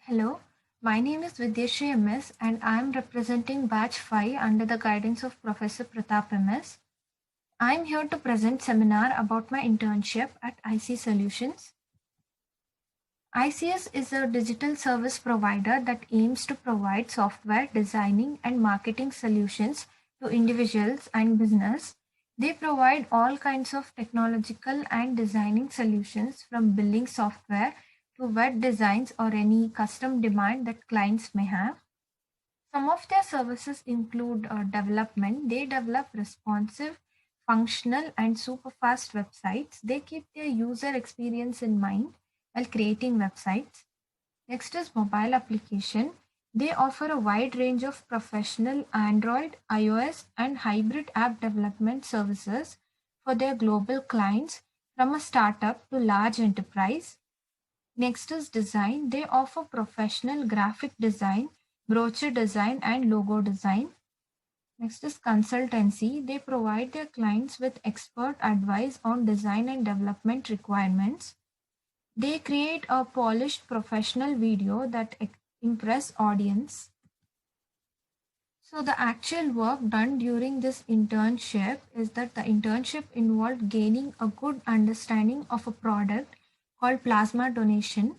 Hello, my name is Vidyashree MS and I am representing Batch 5 under the guidance of Professor Pratap MS. I am here to present seminar about my internship at IC Solutions. ICS is a digital service provider that aims to provide software designing and marketing solutions to individuals and business. They provide all kinds of technological and designing solutions from building software to web designs or any custom demand that clients may have. Some of their services include development. They develop responsive, functional, and super fast websites. They keep their user experience in mind while creating websites. Next is mobile application. They offer a wide range of professional Android, iOS, and hybrid app development services for their global clients from a startup to large enterprise. Next is design. They offer professional graphic design, brochure design, and logo design. Next is consultancy. They provide their clients with expert advice on design and development requirements. They create a polished professional video that impress audience. So the actual work done during this internship is that the internship involved gaining a good understanding of a product called plasma donation,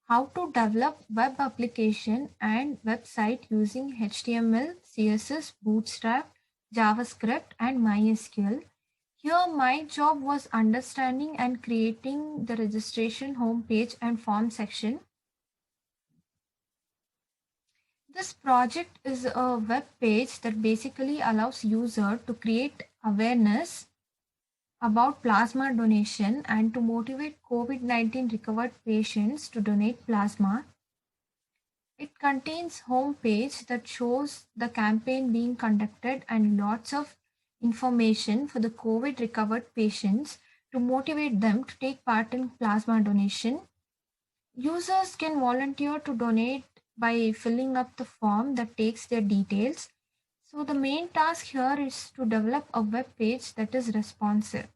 how to develop web application and website using HTML, CSS, Bootstrap, JavaScript, and MySQL. Here, my job was understanding and creating the registration homepage and form section. This project is a web page that basically allows user to create awareness about plasma donation and to motivate COVID-19 recovered patients to donate plasma. It contains home page that shows the campaign being conducted and lots of information for the COVID recovered patients to motivate them to take part in plasma donation. Users can volunteer to donate by filling up the form that takes their details. So the main task here is to develop a web page that is responsive.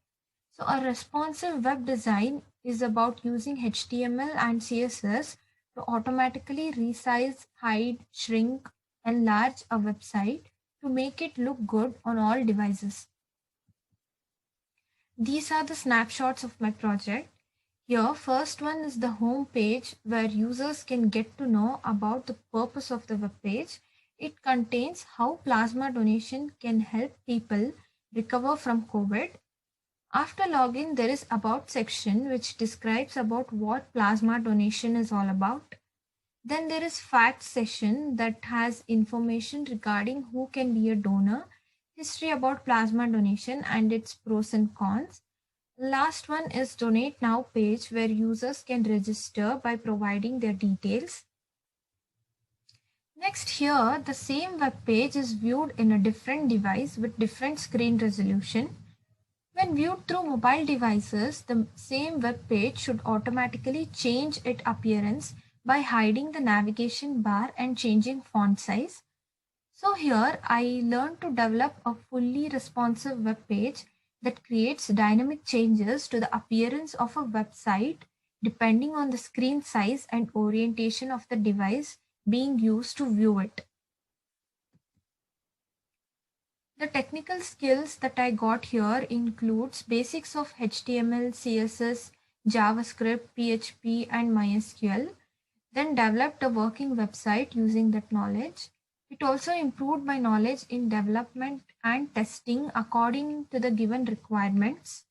So a responsive web design is about using HTML and CSS to automatically resize, hide, shrink, enlarge a website to make it look good on all devices. These are the snapshots of my project. Here, first one is the home page where users can get to know about the purpose of the web page. It contains how plasma donation can help people recover from COVID. After login, there is about section which describes about what plasma donation is all about. Then there is facts section that has information regarding who can be a donor, history about plasma donation and its pros and cons. Last one is donate now page where users can register by providing their details. Next here, the same web page is viewed in a different device with different screen resolution. When viewed through mobile devices, the same web page should automatically change its appearance by hiding the navigation bar and changing font size. So here I learned to develop a fully responsive web page that creates dynamic changes to the appearance of a website depending on the screen size and orientation of the device being used to view it. The technical skills that I got here includes basics of HTML, CSS, JavaScript, PHP and MySQL, then developed a working website using that knowledge. It also improved my knowledge in development and testing according to the given requirements.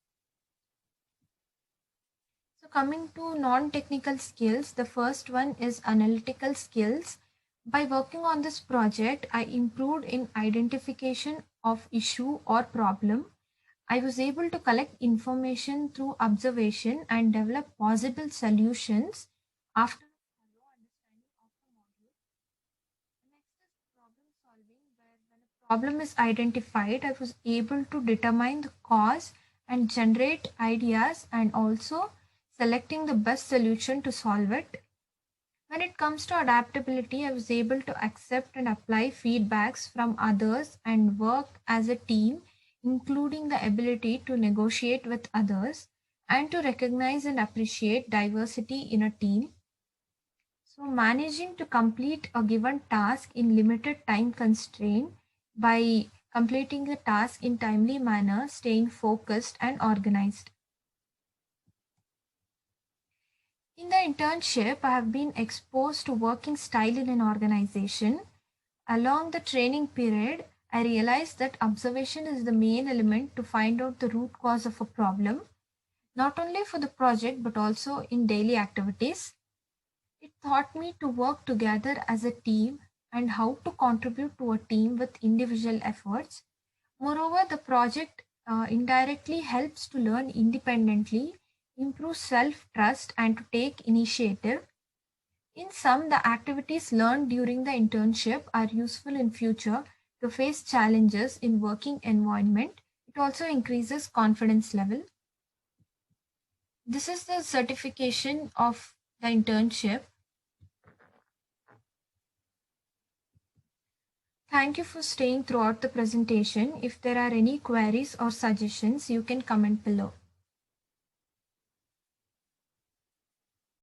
So coming to non-technical skills, the first one is analytical skills. By working on this project, I improved in identification of issue or problem. I was able to collect information through observation and develop possible solutions after a thorough understanding of the module. Next is problem solving, where when a problem is identified, I was able to determine the cause and generate ideas and also selecting the best solution to solve it. When it comes to adaptability, I was able to accept and apply feedbacks from others and work as a team, including the ability to negotiate with others and to recognize and appreciate diversity in a team. So managing to complete a given task in limited time constraint by completing the task in timely manner, staying focused and organized. In the internship, I have been exposed to working style in an organization. Along the training period, I realized that observation is the main element to find out the root cause of a problem, not only for the project but also in daily activities. It taught me to work together as a team and how to contribute to a team with individual efforts. Moreover, the project indirectly helps to learn independently, improve self trust, and to take initiative. In sum, the activities learned during the internship are useful in future to face challenges in working environment. It also increases confidence level. This is the certification of the internship. Thank you for staying throughout the presentation. If there are any queries or suggestions, you can comment below.